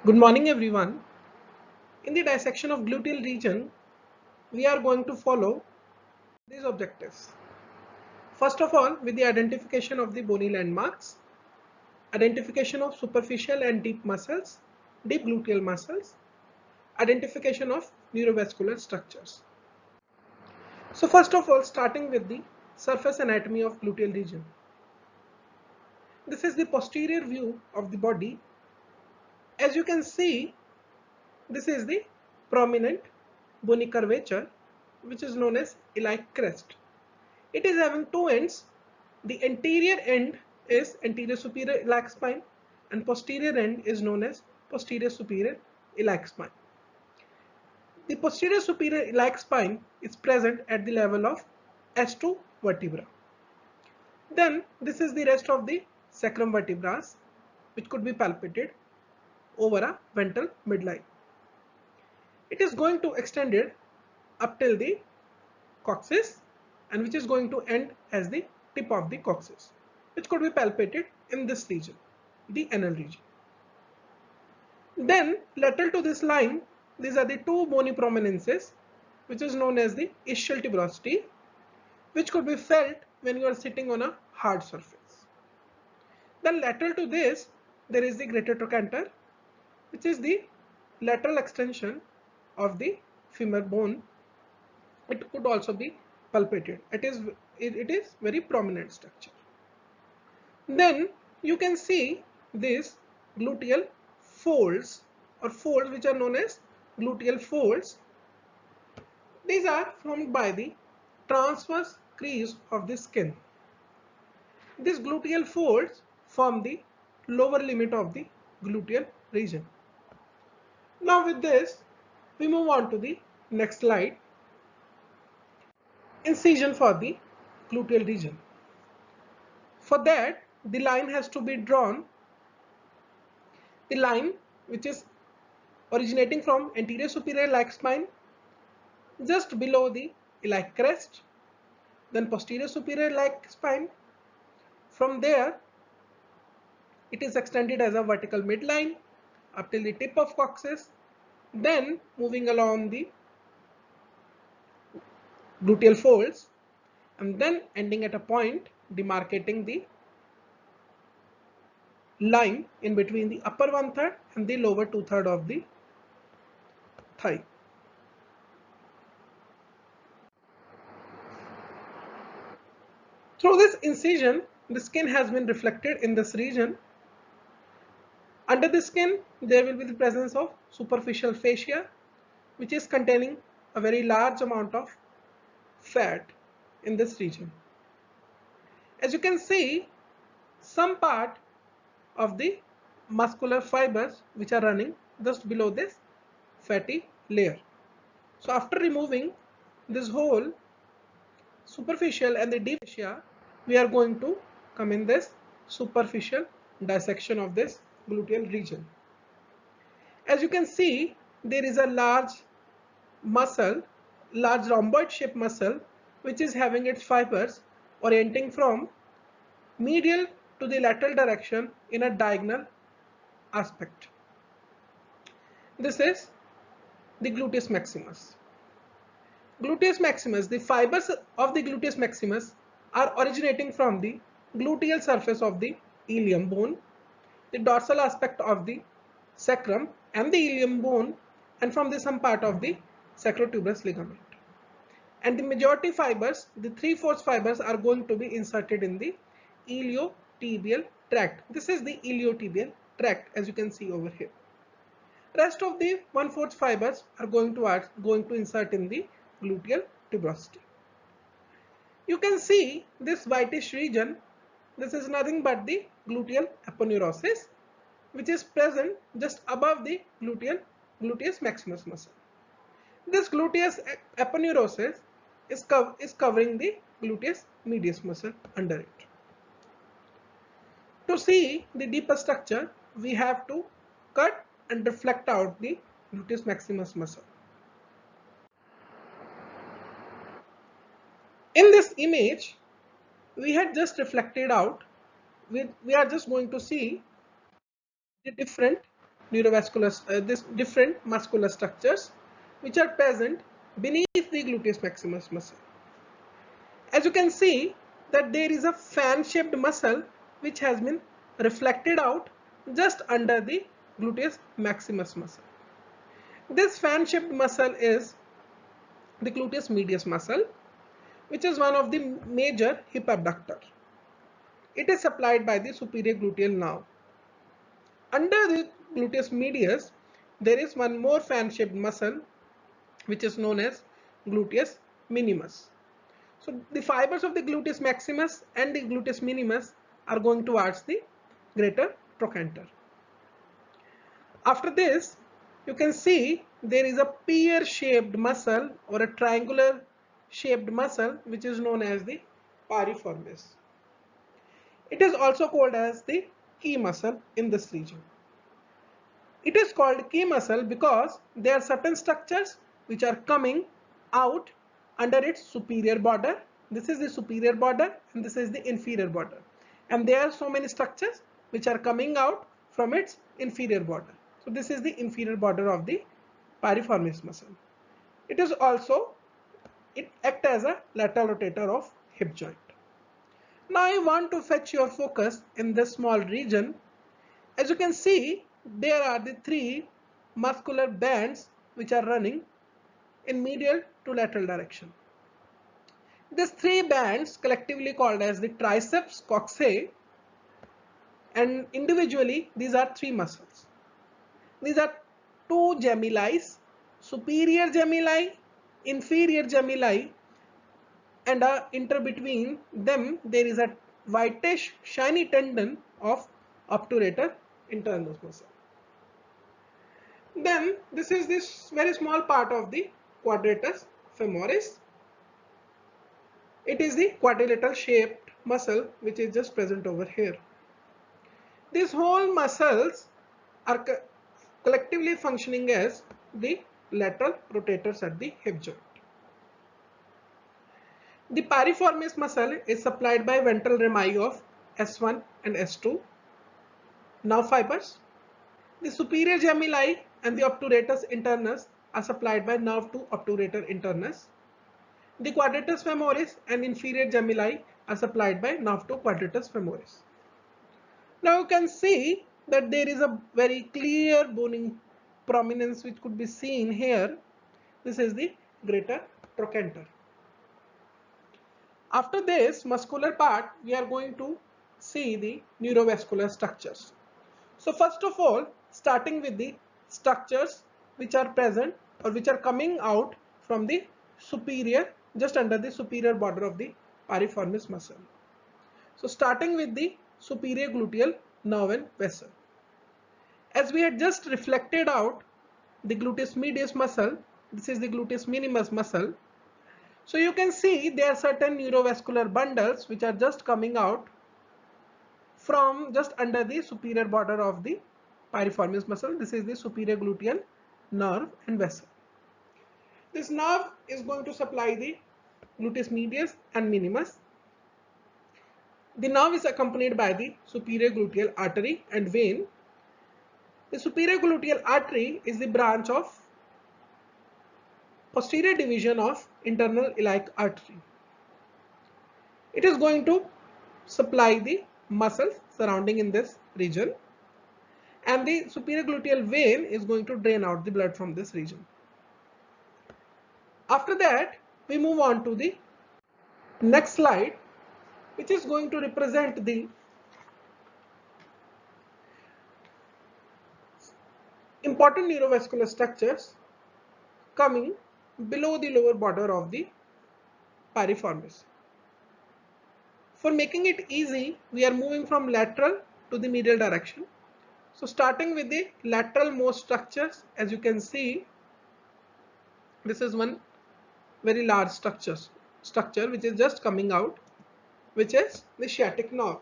Good morning everyone. In the dissection of gluteal region, we are going to follow these objectives. First of all, with the identification of the bony landmarks, identification of superficial and deep muscles, deep gluteal muscles, identification of neurovascular structures. So first of all, starting with the surface anatomy of gluteal region. This is the posterior view of the body. As you can see, this is the prominent bony curvature which is known as iliac crest. It is having two ends. The anterior end is anterior superior iliac spine and posterior end is known as posterior superior iliac spine. The posterior superior iliac spine is present at the level of S2 vertebra. Then this is the rest of the sacrum vertebrae which could be palpated over a ventral midline. It is going to extend it up till the coccyx and which is going to end as the tip of the coccyx, which could be palpated in this region, the anal region. Then lateral to this line, these are the two bony prominences which is known as the ischial tuberosity, which could be felt when you are sitting on a hard surface. Then lateral to this, there is the greater trochanter, which is the lateral extension of the femur bone. It could also be palpated. It is very prominent structure. Then you can see these gluteal folds or folds which are known as gluteal folds. These are formed by the transverse crease of the skin. These gluteal folds form the lower limit of the gluteal region. Now with this, we move on to the next slide. Incision for the gluteal region. For that, the line has to be drawn. The line which is originating from anterior superior iliac spine just below the iliac crest, then posterior superior iliac spine. From there, it is extended as a vertical midline up till the tip of coccyx, then moving along the gluteal folds and then ending at a point demarcating the line in between the upper 1/3 and the lower 2/3 of the thigh. Through this incision, the skin has been reflected in this region. Under the skin, there will be the presence of superficial fascia, which is containing a very large amount of fat in this region. As you can see, some part of the muscular fibers which are running just below this fatty layer. So after removing this whole superficial and the deep fascia, we are going to come in this superficial dissection of this gluteal region. As you can see, there is a large muscle, large rhomboid shaped muscle, which is having its fibers orienting from medial to the lateral direction in a diagonal aspect. This is the gluteus maximus. Gluteus maximus, the fibers of the gluteus maximus are originating from the gluteal surface of the ilium bone, the dorsal aspect of the sacrum and the ilium bone, and from the some part of the sacrotuberous ligament. And the majority fibers, the 3/4 fibers, are going to be inserted in the iliotibial tract. This is the iliotibial tract, as you can see over here. Rest of the 1/4 fibers are going to insert in the gluteal tuberosity. You can see this whitish region. This is nothing but the gluteal aponeurosis, which is present just above the gluteus maximus muscle. This gluteus aponeurosis is covering the gluteus medius muscle under it. To see the deeper structure, we have to cut and reflect out the gluteus maximus muscle. In this image, we had just reflected out. We are just going to see the different this different muscular structures which are present beneath the gluteus maximus muscle. As you can see that there is a fan-shaped muscle which has been reflected out just under the gluteus maximus muscle. This fan-shaped muscle is the gluteus medius muscle, which is one of the major hip abductor. It is supplied by the superior gluteal nerve. Under the gluteus medius, there is one more fan-shaped muscle which is known as gluteus minimus. So the fibers of the gluteus maximus and the gluteus minimus are going towards the greater trochanter. After this, you can see there is a pear-shaped muscle or a triangular shaped muscle which is known as the piriformis. It is also called as the key muscle in this region. It is called key muscle because there are certain structures which are coming out under its superior border. This is the superior border and this is the inferior border. And there are so many structures which are coming out from its inferior border. So this is the inferior border of the piriformis muscle. It acts as a lateral rotator of hip joint. Now I want to fetch your focus in this small region. As you can see, there are the three muscular bands which are running in medial to lateral direction. These three bands collectively called as the triceps coxae, and individually these are three muscles. These are two gemini, superior gemini, inferior gemini, and between them there is a whitish shiny tendon of obturator internus muscle. Then this is this very small part of the quadratus femoris. It is the quadrilateral shaped muscle which is just present over here. These whole muscles are collectively functioning as the lateral rotators at the hip joint. The piriformis muscle is supplied by ventral rami of S1 and S2 nerve fibers. The superior gemini and the obturatus internus are supplied by nerve to obturator internus. The quadratus femoris and inferior gemini are supplied by nerve to quadratus femoris. Now you can see that there is a very clear boning prominence which could be seen here. This is the greater trochanter. After this muscular part, we are going to see the neurovascular structures. So first of all, starting with the structures which are present or which are coming out from the superior, just under the superior border of the piriformis muscle. So starting with the superior gluteal nerve and vessel. As we had just reflected out the gluteus medius muscle, this is the gluteus minimus muscle. So you can see there are certain neurovascular bundles which are just coming out from just under the superior border of the piriformis muscle. This is the superior gluteal nerve and vessel. This nerve is going to supply the gluteus medius and minimus. The nerve is accompanied by the superior gluteal artery and vein. The superior gluteal artery is the branch of posterior division of internal iliac artery. It is going to supply the muscles surrounding in this region, and the superior gluteal vein is going to drain out the blood from this region. After that, we move on to the next slide, which is going to represent the important neurovascular structures coming below the lower border of the piriformis. For making it easy, we are moving from lateral to the medial direction. So starting with the lateral most structures, as you can see, this is one very large structure which is just coming out, which is the sciatic nerve.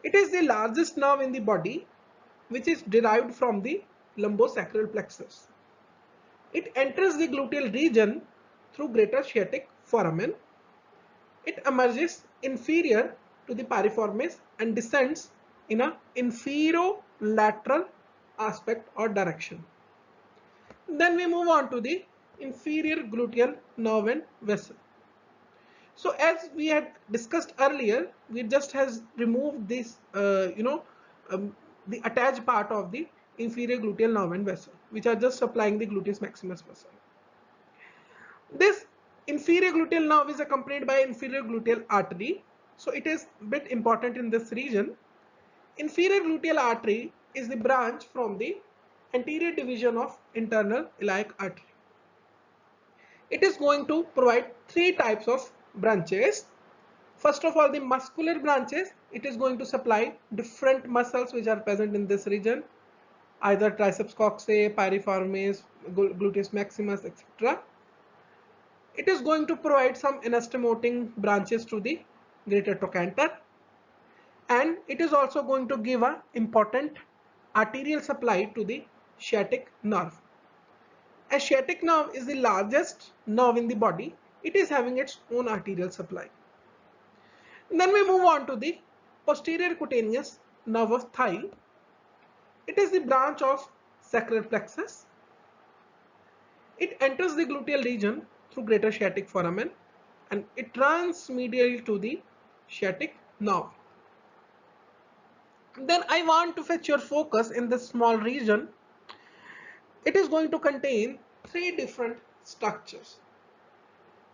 It is the largest nerve in the body, which is derived from the lumbosacral plexus. It enters the gluteal region through greater sciatic foramen. It emerges inferior to the piriformis and descends in a inferolateral aspect or direction. Then we move on to the inferior gluteal nerve and vessel. So as we had discussed earlier, we just has removed this, the attached part of the inferior gluteal nerve and vessel, which are just supplying the gluteus maximus muscle. This inferior gluteal nerve is accompanied by inferior gluteal artery. So it is a bit important in this region. Inferior gluteal artery is the branch from the anterior division of internal iliac artery. It is going to provide three types of branches. First of all, the muscular branches, it is going to supply different muscles which are present in this region, either triceps coxae, piriformis, gluteus maximus, etc. It is going to provide some anastomotic branches to the greater trochanter, and it is also going to give an important arterial supply to the sciatic nerve. As sciatic nerve is the largest nerve in the body, it is having its own arterial supply. Then we move on to the posterior cutaneous nerve of thigh. It is the branch of sacral plexus. It enters the gluteal region through greater sciatic foramen and it runs medially to the sciatic nerve. Then I want to fetch your focus in this small region. It is going to contain three different structures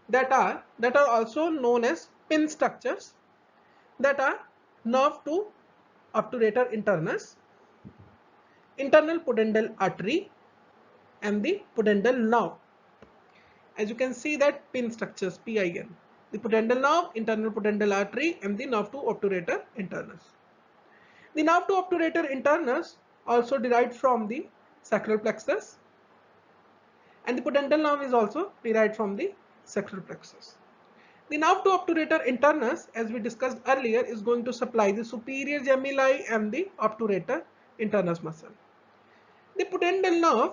that are also known as pin structures, that are nerve to obturator internus, internal pudendal artery, and the pudendal nerve. As you can see that pin structures, PIN, the pudendal nerve, internal pudendal artery, and the nerve to obturator internus. The nerve to obturator internus also derived from the sacral plexus, and the pudendal nerve is also derived from the sacral plexus. The nerve to obturator internus, as we discussed earlier, is going to supply the superior gemmelli and the obturator internus muscle. The pudendal nerve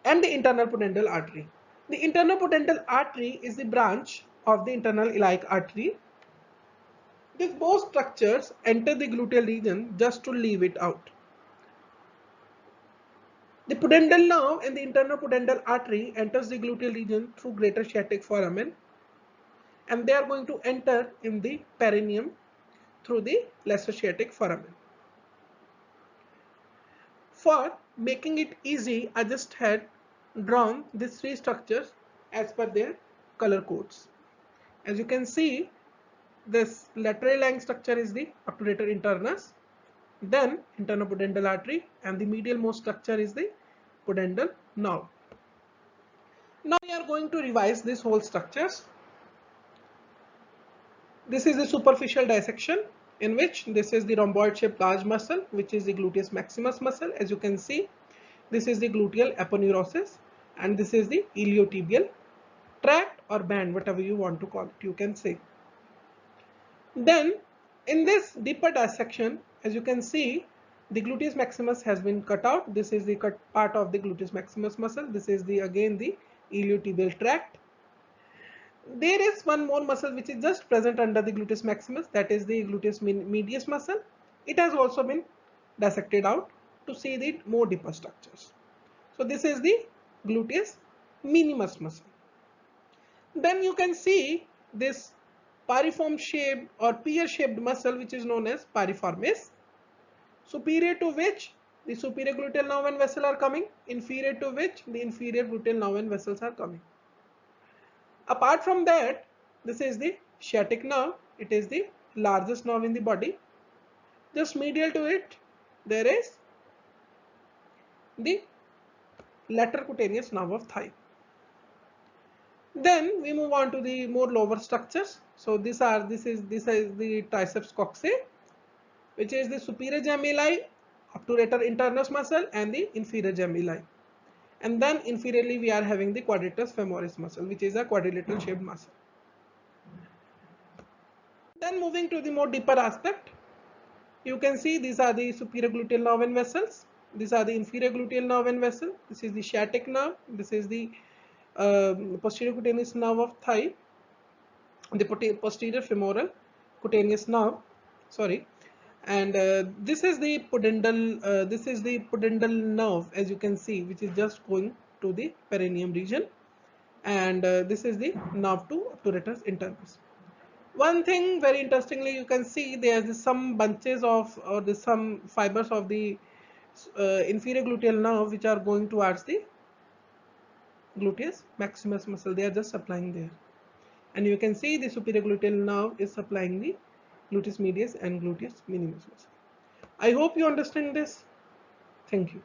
and the internal pudendal artery. The internal pudendal artery is the branch of the internal iliac artery. These both structures enter the gluteal region just to leave it out. The pudendal nerve and the internal pudendal artery enters the gluteal region through greater sciatic foramen, and they are going to enter in the perineum through the lesser sciatic foramen. For making it easy, I just had drawn these three structures as per their color codes. As you can see, this lateral lying structure is the obturator internus, then internal pudendal artery, and the medial most structure is the pudendal nerve. Now we are going to revise these whole structures. This is the superficial dissection, in which this is the rhomboid shaped large muscle, which is the gluteus maximus muscle. As you can see, this is the gluteal aponeurosis, and this is the iliotibial tract or band, whatever you want to call it, you can say. Then in this deeper dissection, as you can see, the gluteus maximus has been cut out. This is the cut part of the gluteus maximus muscle. This is the again the iliotibial tract. There is one more muscle which is just present under the gluteus maximus, that is the gluteus medius muscle. It has also been dissected out to see the more deeper structures. So this is the gluteus minimus muscle. Then you can see this piriform shaped or pear shaped muscle, which is known as piriformis, superior to which the superior gluteal nerve and vessel are coming, inferior to which the inferior gluteal nerve and vessels are coming. Apart from that, this is the sciatic nerve. It is the largest nerve in the body. Just medial to it, there is the lateral cutaneous nerve of thigh. Then we move on to the more lower structures. So this is the triceps coxae, which is the superior gemelli, obturator internus muscle, and the inferior gemelli. And then inferiorly we are having the quadratus femoris muscle, which is a quadrilateral shaped muscle. Then moving to the more deeper aspect, you can see these are the superior gluteal nerve and vessels. These are the inferior gluteal nerve and vessel. This is the sciatic nerve. This is the posterior cutaneous nerve of thigh, the posterior femoral cutaneous nerve, sorry. And this is the pudendal nerve, as you can see, which is just going to the perineum region, and this is the nerve to apparatus internus. One thing very interestingly, you can see there's some bunches of, or there's some fibers of the inferior gluteal nerve which are going towards the gluteus maximus muscle. They are just supplying there, and you can see the superior gluteal nerve is supplying the gluteus medius and gluteus minimus muscle. I hope you understand this. Thank you.